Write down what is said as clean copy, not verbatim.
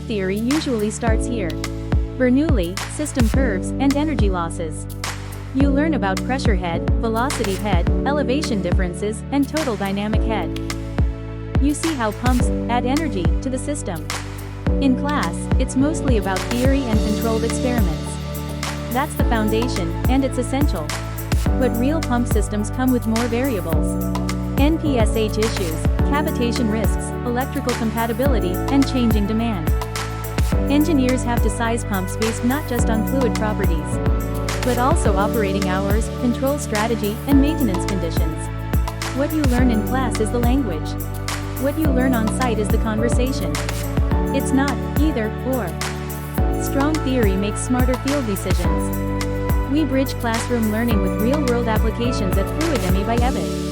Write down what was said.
theory usually starts here. Bernoulli, system curves, and energy losses. You learn about pressure head, velocity head, elevation differences, and total dynamic head. You see how pumps add energy to the system. In class, it's mostly about theory and controlled experiments. That's the foundation, and it's essential. But real pump systems come with more variables. NPSH issues, cavitation risks, electrical compatibility, and changing demand. Engineers have to size pumps based not just on fluid properties, but also operating hours, control strategy, and maintenance conditions. What you learn in class is the language. What you learn on site is the conversation. It's not either or. Strong theory makes smarter field decisions. We bridge classroom learning with real-world applications at Fluidemy by Ebitt.